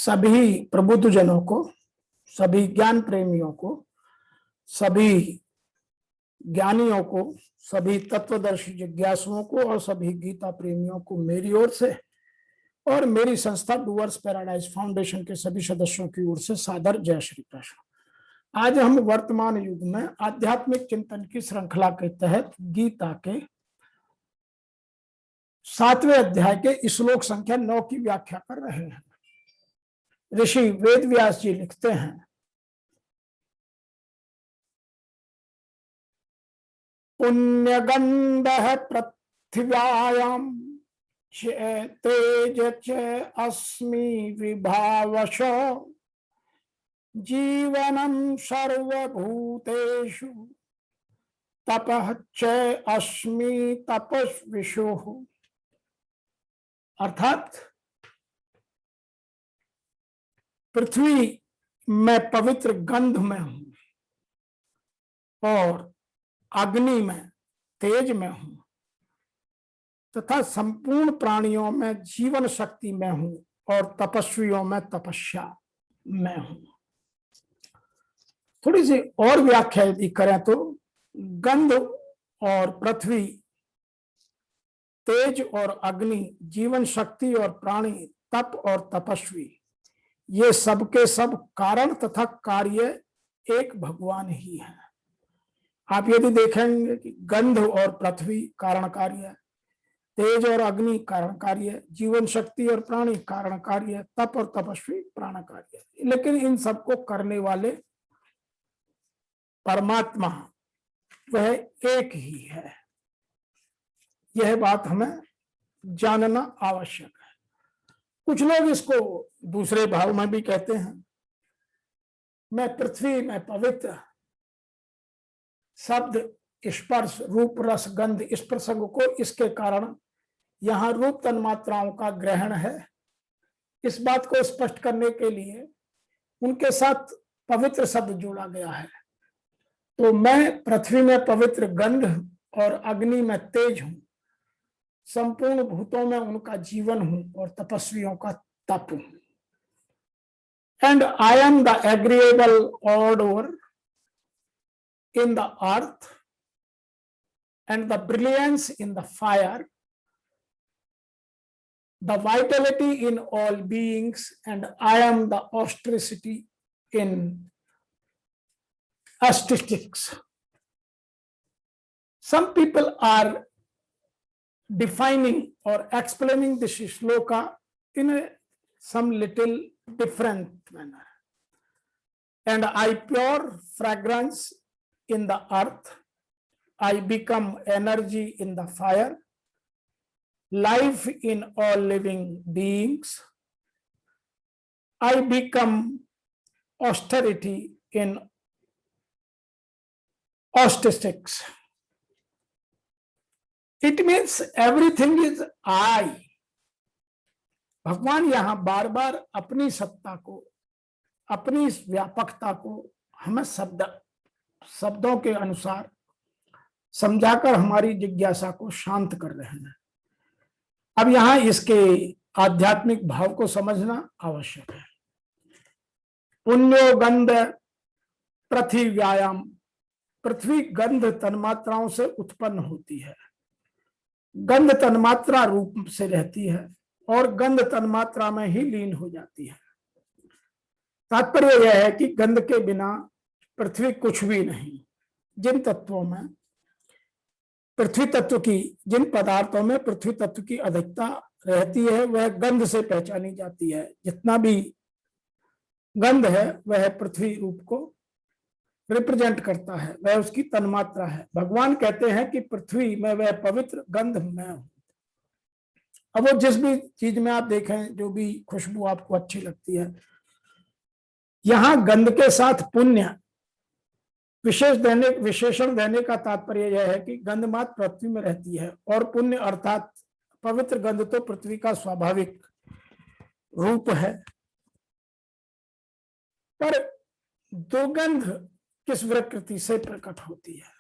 सभी प्रबुद्धजनों को, सभी ज्ञान प्रेमियों को, सभी ज्ञानियों को, सभी तत्वदर्शी जिज्ञासुओं को और सभी गीता प्रेमियों को मेरी ओर से और मेरी संस्था डूअर्स पैराडाइज फाउंडेशन के सभी सदस्यों की ओर से सादर जय श्री कृष्ण। आज हम वर्तमान युग में आध्यात्मिक चिंतन की श्रृंखला के तहत गीता के 7वें अध्याय के श्लोक संख्या 9 की व्याख्या कर रहे हैं। ऋषि वेदव्यास जी लिखते हैं, पुण्यगंधः पृथिव्यायां तेज च अस्मि विभावश जीवनं सर्वभूतेषु तपः च अस्मि तपस्विषुः। अर्थात पृथ्वी में पवित्र गंध में हूं और अग्नि में तेज में हूं तथा संपूर्ण प्राणियों में जीवन शक्ति में हूं और तपस्वियों में तपस्या में हूं। थोड़ी सी और व्याख्या यदि करें तो गंध और पृथ्वी, तेज और अग्नि, जीवन शक्ति और प्राणी, तप और तपस्वी, ये सबके सब कारण तथा कार्य एक भगवान ही है। आप यदि देखेंगे कि गंध और पृथ्वी कारण कार्य, तेज और अग्नि कारण कार्य, जीवन शक्ति और प्राणी कारण कार्य, तप और तपस्वी प्राण कार्य, लेकिन इन सबको करने वाले परमात्मा वह एक ही है। यह बात हमें जानना आवश्यक है। कुछ लोग इसको दूसरे भाव में भी कहते हैं, मैं पृथ्वी में पवित्र, शब्द, स्पर्श, रूप, रस, गंध, इस प्रसंग को इसके कारण यहाँ रूप तन्मात्राओं का ग्रहण है, इस बात को स्पष्ट करने के लिए उनके साथ पवित्र शब्द जोड़ा गया है। तो मैं पृथ्वी में पवित्र गंध और अग्नि में तेज हूं, संपूर्ण भूतों में उनका जीवन हूं और तपस्वियों का तप हूं। And I am the agreeable order in the earth and the brilliance in the fire, the vitality in all beings, and I am the austerity in statistics. Some people are defining or explaining this shloka in some little different manner. And I pure fragrance in the earth, I become energy in the fire, life in all living beings, I become austerity in statistics. It means everything is I. भगवान यहाँ बार बार अपनी सत्ता को, अपनी व्यापकता को हमें शब्दों के अनुसार समझाकर हमारी जिज्ञासा को शांत कर रहे हैं। अब यहाँ इसके आध्यात्मिक भाव को समझना आवश्यक है। पुण्यो गंध पृथिव्यायाम, पृथ्वी गंध तन्मात्राओं से उत्पन्न होती है। गंध तन्मात्रा रूप से रहती है और गंध तन्मात्रा में ही लीन हो जाती है। तात्पर्य यह है कि गंध के बिना पृथ्वी कुछ भी नहीं। जिन तत्वों में पृथ्वी तत्व की, जिन पदार्थों में पृथ्वी तत्व की अधिकता रहती है वह गंध से पहचानी जाती है। जितना भी गंध है वह पृथ्वी रूप को रिप्रेजेंट करता है, वह उसकी तन्मात्रा है। भगवान कहते हैं कि पृथ्वी में वह पवित्र गंध मैं हूं। अब वो जिस भी चीज में आप देखें, जो भी खुशबू आपको अच्छी लगती है, यहां गंध के साथ पुण्य विशेषण देने का तात्पर्य यह है कि गंध मात्र पृथ्वी में रहती है और पुण्य अर्थात पवित्र गंध तो पृथ्वी का स्वाभाविक रूप है। पर दुर्गंध किस प्रकृति से प्रकट होती है,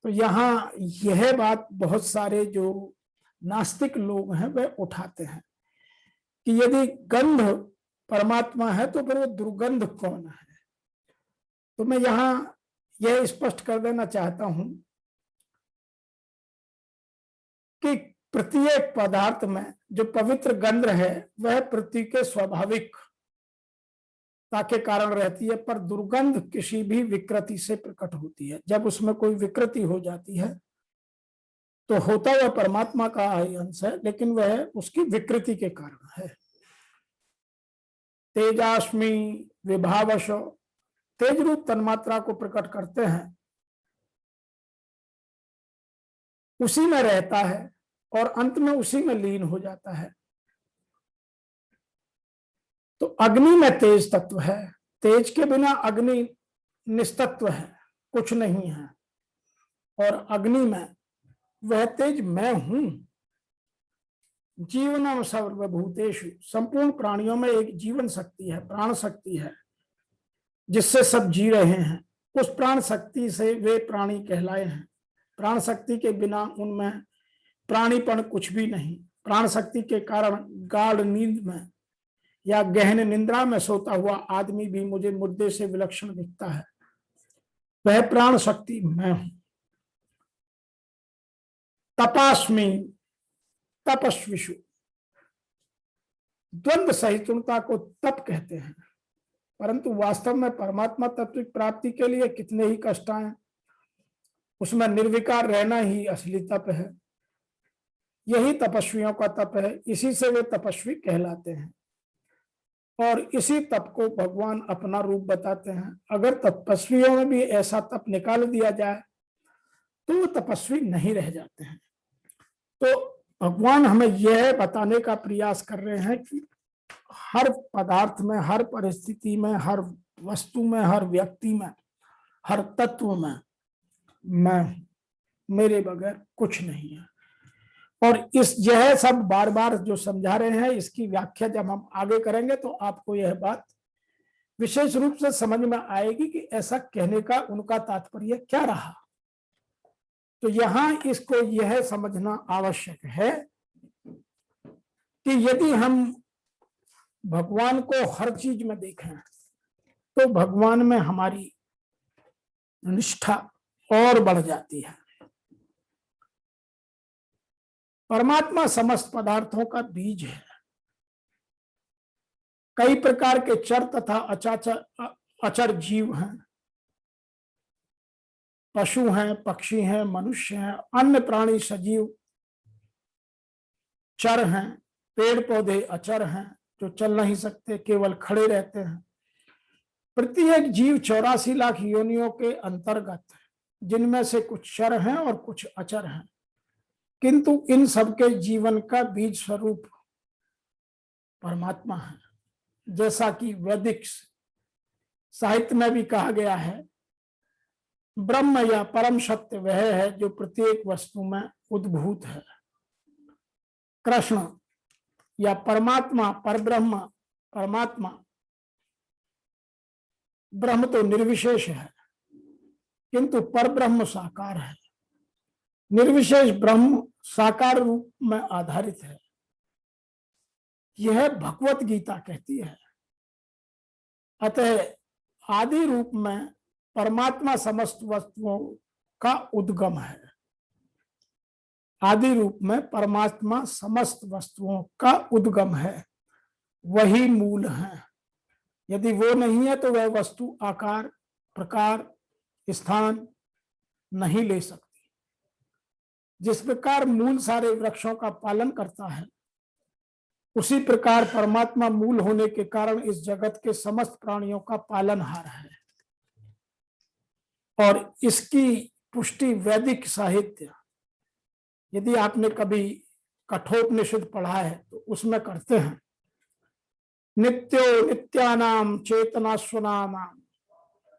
तो यहाँ यह बात बहुत सारे जो नास्तिक लोग हैं वह उठाते हैं कि यदि गंध परमात्मा है तो फिर वो दुर्गंध कौन है। तो मैं यहां यह स्पष्ट कर देना चाहता हूं कि प्रत्येक पदार्थ में जो पवित्र गंध है वह पृथ्वी के स्वाभाविक के कारण रहती है, पर दुर्गंध किसी भी विकृति से प्रकट होती है। जब उसमें कोई विकृति हो जाती है तो होता वह परमात्मा का अंश है, लेकिन वह उसकी विकृति के कारण है। तेजास्मि विभावश, तेज रूप तन्मात्रा को प्रकट करते हैं, उसी में रहता है और अंत में उसी में लीन हो जाता है। तो अग्नि में तेज तत्व है, तेज के बिना अग्नि निस्तत्व है, कुछ नहीं है। और अग्नि में वह तेज मैं हूं। जीवनम सर्वभूतेषु, संपूर्ण प्राणियों में एक जीवन शक्ति है, प्राण शक्ति है, जिससे सब जी रहे हैं। उस प्राण शक्ति से वे प्राणी कहलाए हैं। प्राण शक्ति के बिना उनमें प्राणीपन कुछ भी नहीं। प्राण शक्ति के कारण गाढ़ नींद में या गहन निंद्रा में सोता हुआ आदमी भी मुझे मुर्दे से विलक्षण दिखता है। वह प्राण शक्ति मैं हूं। तपास्मि तपस्विषु, द्वंद्व सहिष्णुता को तप कहते हैं, परंतु वास्तव में परमात्मा तत्व की प्राप्ति के लिए कितने ही कष्ट आए, उसमें निर्विकार रहना ही असली तप है। यही तपस्वियों का तप है, इसी से वे तपस्वी कहलाते हैं। और इसी तप को भगवान अपना रूप बताते हैं। अगर तपस्वियों में भी ऐसा तप निकाल दिया जाए तो वो तपस्वी नहीं रह जाते हैं। तो भगवान हमें यह बताने का प्रयास कर रहे हैं कि हर पदार्थ में, हर परिस्थिति में, हर वस्तु में, हर व्यक्ति में, हर तत्व में मैं, मेरे बगैर कुछ नहीं है। और यह सब बार बार जो समझा रहे हैं, इसकी व्याख्या जब हम आगे करेंगे तो आपको यह बात विशेष रूप से समझ में आएगी कि ऐसा कहने का उनका तात्पर्य क्या रहा। तो यहां इसको यह समझना आवश्यक है कि यदि हम भगवान को हर चीज में देखें तो भगवान में हमारी निष्ठा और बढ़ जाती है। परमात्मा समस्त पदार्थों का बीज है। कई प्रकार के चर तथा अचर जीव हैं, पशु हैं, पक्षी हैं, मनुष्य हैं, अन्य प्राणी सजीव चर हैं, पेड़ पौधे अचर हैं जो चल नहीं सकते, केवल खड़े रहते हैं। प्रत्येक जीव 84 लाख योनियों के अंतर्गत, जिनमें से कुछ चर हैं और कुछ अचर हैं, किंतु इन सबके जीवन का बीज स्वरूप परमात्मा है। जैसा कि वैदिक साहित्य में भी कहा गया है, ब्रह्म या परम सत्य वह है जो प्रत्येक वस्तु में उद्भूत है। कृष्ण या परमात्मा, परब्रह्म, परमात्मा, ब्रह्म तो निर्विशेष है किंतु परब्रह्म साकार है। निर्विशेष ब्रह्म साकार रूप में आधारित है। यह भगवत गीता कहती है। अतः आदि रूप में परमात्मा समस्त वस्तुओं का उद्गम है। आदि रूप में परमात्मा समस्त वस्तुओं का उद्गम है, वही मूल है। यदि वो नहीं है तो वह वस्तु आकार, प्रकार, स्थान नहीं ले सकती। जिस प्रकार मूल सारे वृक्षों का पालन करता है, उसी प्रकार परमात्मा मूल होने के कारण इस जगत के समस्त प्राणियों का पालनहार है। और इसकी पुष्टि वैदिक साहित्य, यदि आपने कभी कठोपनिषद पढ़ा है तो उसमें करते हैं। नित्यो नित्यानाम चेतनास्वनाम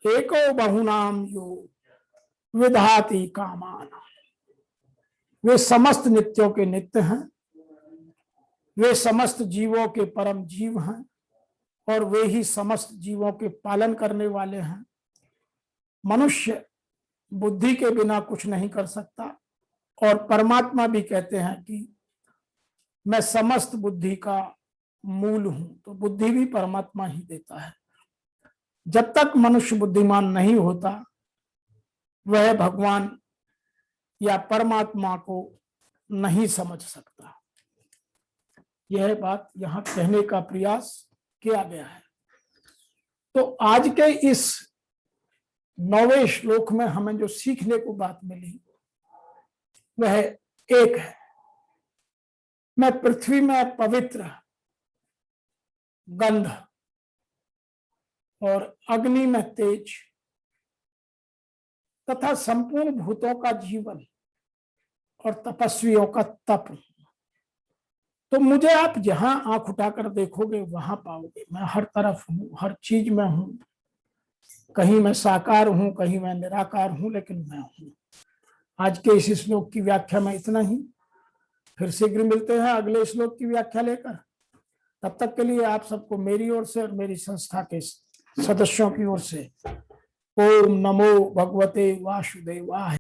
एको बहुनाम यो विधाति कामान। वे समस्त नित्यों के नित्य हैं, वे समस्त जीवों के परम जीव हैं और वे ही समस्त जीवों के पालन करने वाले हैं। मनुष्य बुद्धि के बिना कुछ नहीं कर सकता और परमात्मा भी कहते हैं कि मैं समस्त बुद्धि का मूल हूं, तो बुद्धि भी परमात्मा ही देता है। जब तक मनुष्य बुद्धिमान नहीं होता वह भगवान या परमात्मा को नहीं समझ सकता। यह बात यहां कहने का प्रयास किया गया है। तो आज के इस 9वें श्लोक में हमें जो सीखने को बात मिली वह एक है, मैं पृथ्वी में पवित्र गंध और अग्नि में तेज तथा संपूर्ण भूतों का जीवन और तपस्वियों का तप। तो मुझे आप जहां आंख उठाकर देखोगे वहां पाओगे। मैं हर तरफ हूं, हर चीज में हूं। कहीं मैं साकार हूं, कहीं मैं निराकार हूं, लेकिन मैं हूं। आज के इस श्लोक की व्याख्या में इतना ही। फिर शीघ्र मिलते हैं अगले श्लोक की व्याख्या लेकर। तब तक के लिए आप सबको मेरी ओर से और मेरी संस्था के सदस्यों की ओर से ओम नमो भगवते वासुदेवाय।